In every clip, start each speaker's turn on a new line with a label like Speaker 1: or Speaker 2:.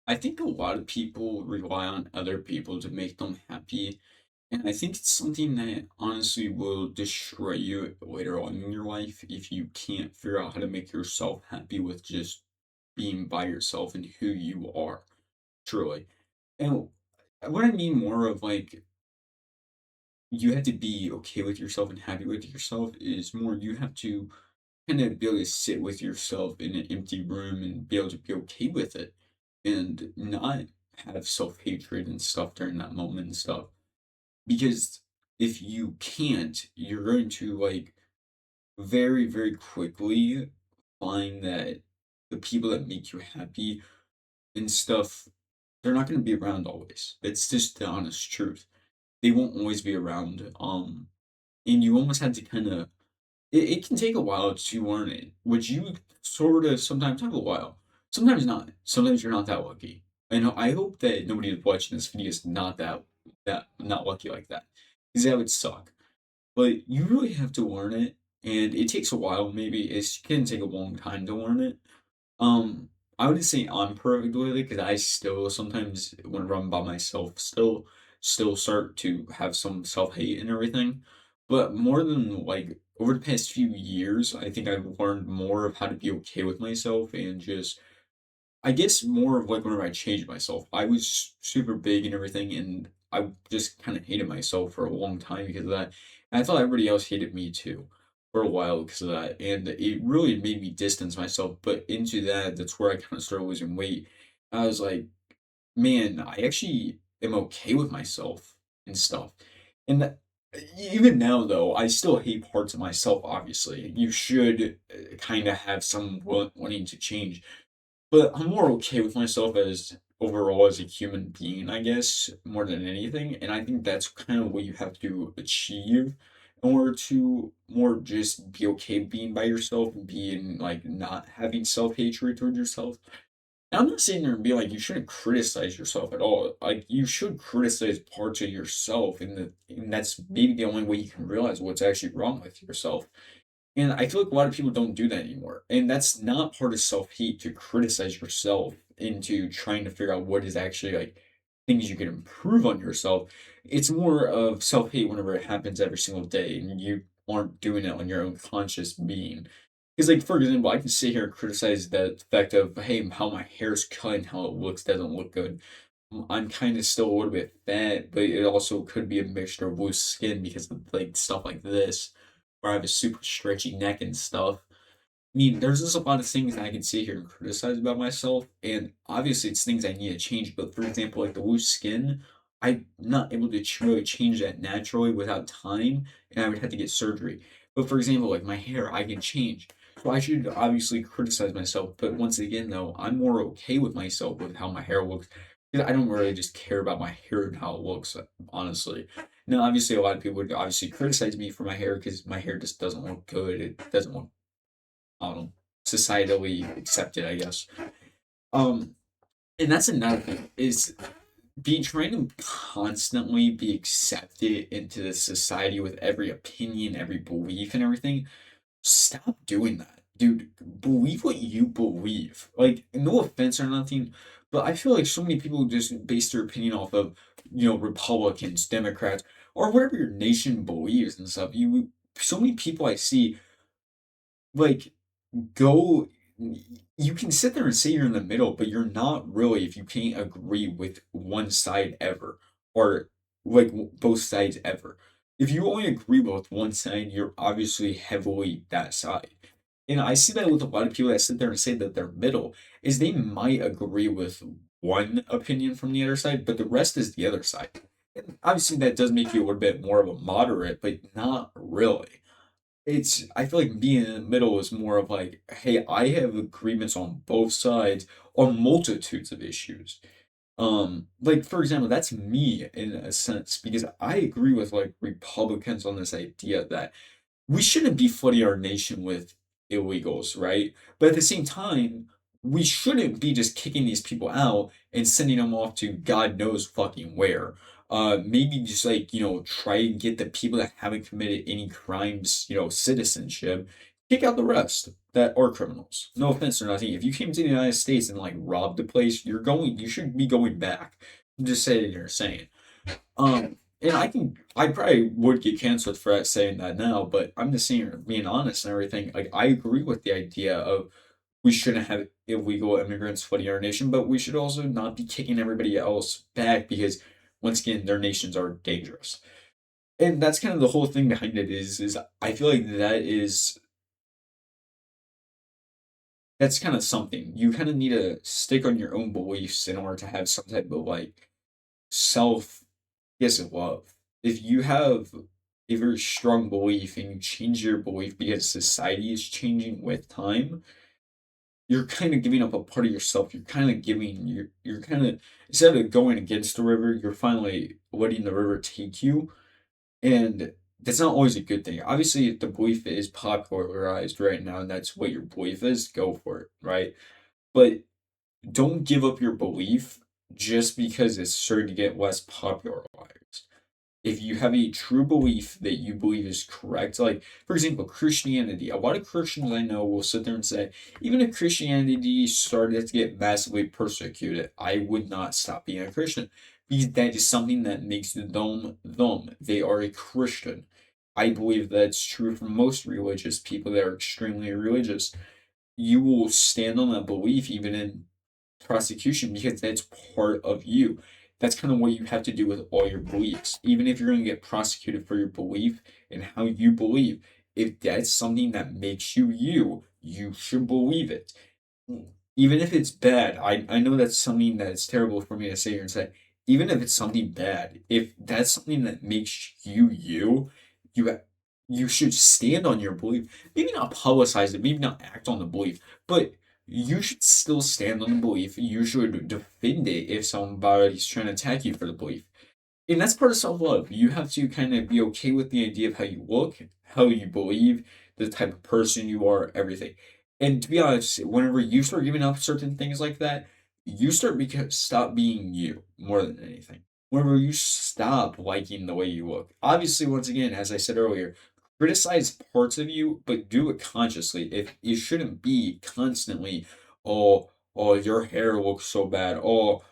Speaker 1: I think a lot of people rely on other people to make them happy, and I think it's something that honestly will destroy you later on in your life if you can't figure out how to make yourself happy with just being by yourself and who you are, truly. And what I mean more of like you have to be okay with yourself and happy with yourself is more you have to kind of be able to sit with yourself in an empty room and be able to be okay with it and not have self-hatred and stuff during that moment and stuff. Because if you can't, you're going to like very, very quickly find that the people that make you happy and stuff, they're not going to be around always. It's just the honest truth. They won't always be around. And you almost have to kind of it can take a while to learn it, which you sort of sometimes have a while. Sometimes not. Sometimes you're not that lucky. And I hope that nobody who's watching this video is not that not lucky like that. Because that would suck. But you really have to learn it, and it takes a while, maybe. It can take a long time to learn it. Um, I wouldn't say I'm perfect with it because I still sometimes whenever I'm by myself still start to have some self-hate and everything. But more than like over the past few years, I think I've learned more of how to be okay with myself and just I guess more of like whenever I changed myself. I was super big and everything, and I just kind of hated myself for a long time because of that. And I thought everybody else hated me too for a while because of that. And it really made me distance myself. But into that, that's where I kind of started losing weight. I was like, man, I actually am okay with myself and stuff. And that, even now, though, I still hate parts of myself, obviously. You should kind of have some wanting to change but I'm more okay with myself as overall as a human being, I guess, more than anything. And I think that's kind of what you have to achieve in order to more just be okay being by yourself and being like not having self-hatred toward yourself. And I'm not sitting there and being like you shouldn't criticize yourself at all. Like you should criticize parts of yourself, and that's maybe the only way you can realize what's actually wrong with yourself. And I feel like a lot of people don't do that anymore. And that's not part of self-hate to criticize yourself into trying to figure out what is actually like things you can improve on yourself. It's more of self-hate whenever it happens every single day and you aren't doing it on your own conscious being. Because like for example, I can sit here and criticize the fact of hey, how my hair's cut and how it looks doesn't look good. I'm kind of still a little bit fat, but it also could be a mixture of loose skin because of like stuff like this where I have a super stretchy neck and stuff. I mean, there's just a lot of things that I can sit here and criticize about myself, and obviously it's things I need to change. But for example, like the loose skin, I'm not able to really change that naturally without time, and I would have to get surgery. But for example, like my hair, I can change. So I should obviously criticize myself, but once again, though, I'm more okay with myself with how my hair looks. Because I don't really just care about my hair and how it looks, honestly. Now, obviously, a lot of people would obviously criticize me for my hair because my hair just doesn't look good. It doesn't look, I don't know, societally accepted, I guess. Um, and that's another thing is being trying to constantly be accepted into the society with every opinion, every belief, and everything. Stop doing that, dude. Believe what you believe. Like, no offense or nothing, but I feel like so many people just base their opinion off of, Republicans, Democrats, or whatever your nation believes and stuff. So many people I see, like, go. You can sit there and say you're in the middle, but you're not really if you can't agree with one side ever, or like both sides ever. If you only agree with one side, you're obviously heavily that side. And I see that with a lot of people that sit there and say that they're middle, is they might agree with one opinion from the other side, but the rest is the other side. And obviously, that does make you a little bit more of a moderate, but not really. I feel like being in the middle is more of like, hey, I have agreements on both sides on multitudes of issues. Like for example, that's me in a sense because I agree with like Republicans on this idea that we shouldn't be flooding our nation with illegals, right? But at the same time, we shouldn't be just kicking these people out and sending them off to God knows fucking where. Maybe just like, try and get the people that haven't committed any crimes, citizenship. kick out the rest that are criminals. No offense or nothing. If you came to the United States and like robbed the place, you should be going back. I'm just saying you're saying. And I probably would get canceled for saying that now, but I'm just saying, being honest and everything. Like, I agree with the idea of we shouldn't have illegal immigrants flooding our nation, but we should also not be kicking everybody else back because, once again, their nations are dangerous. And that's kind of the whole thing behind it is I feel like that's kind of something. You kind of need to stick on your own beliefs in order to have some type of like self, yes, love. If you have a very strong belief and you change your belief because society is changing with time, you're kind of giving up a part of yourself. You're kind of giving you're kind of, instead of going against the river, you're finally letting the river take you, and that's not always a good thing. Obviously, if the belief is popularized right now and that's what your belief is, go for it, right? But don't give up your belief just because it's starting to get less popularized. If you have a true belief that you believe is correct, like for example, Christianity, a lot of Christians I know will sit there and say, even if Christianity started to get massively persecuted, I would not stop being a Christian because that is something that makes them them. They are a Christian. I believe that's true for most religious people that are extremely religious. You will stand on that belief even in prosecution because that's part of you. That's kind of what you have to do with all your beliefs. Even if you're going to get prosecuted for your belief and how you believe, if that's something that makes you you, you should believe it. Even if it's bad, I know that's something that's terrible for me to say here and say, even if it's something bad, if that's something that makes you you, you you should stand on your belief. Maybe not publicize it, maybe not act on the belief, but you should still stand on the belief. You should defend it if somebody's trying to attack you for the belief. And that's part of self love. You have to kind of be okay with the idea of how you look, how you believe, the type of person you are, everything. And to be honest, whenever you start giving up certain things like that, you stop being you more than anything. Whenever you stop liking the way you look. Obviously, once again, as I said earlier, criticize parts of you, but do it consciously. If you shouldn't be constantly, oh, oh, your hair looks so bad. Oh,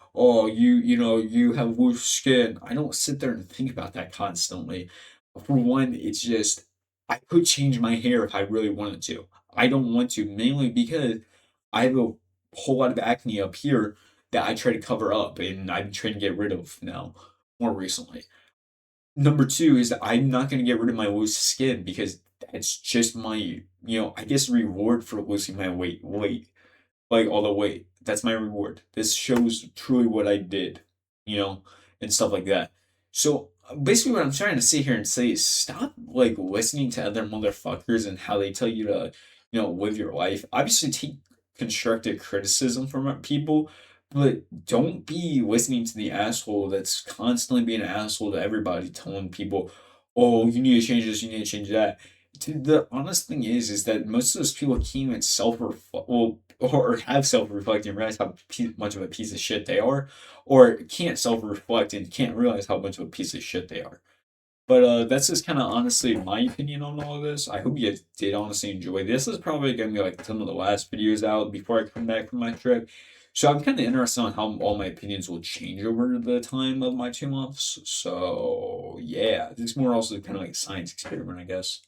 Speaker 1: you know, you have loose skin. I don't sit there and think about that constantly. For one, it's just I could change my hair if I really wanted to. I don't want to, mainly because I have a whole lot of acne up here that I try to cover up and I'm trying to get rid of now, more recently. Number two is that I'm not going to get rid of my loose skin because that's just my, I guess reward for losing my weight, like all the weight. That's my reward. This shows truly what I did, you know, and stuff like that. So basically, what I'm trying to sit here and say is stop like listening to other motherfuckers and how they tell you to, live your life. Obviously, take constructive criticism from people, but don't be listening to the asshole that's constantly being an asshole to everybody, telling people, "Oh, you need to change this, you need to change that." Dude, the honest thing is that most of those people can't even or have self-reflect and realize how much of a piece of shit they are, or can't self-reflect and can't realize how much of a piece of shit they are. But that's just kind of honestly my opinion on all of this. I hope you guys did honestly enjoy. This is probably gonna be like some of the last videos out before I come back from my trip. So I'm kind of interested on how all my opinions will change over the time of my 2 months. So yeah, this is more also kind of like a science experiment, I guess.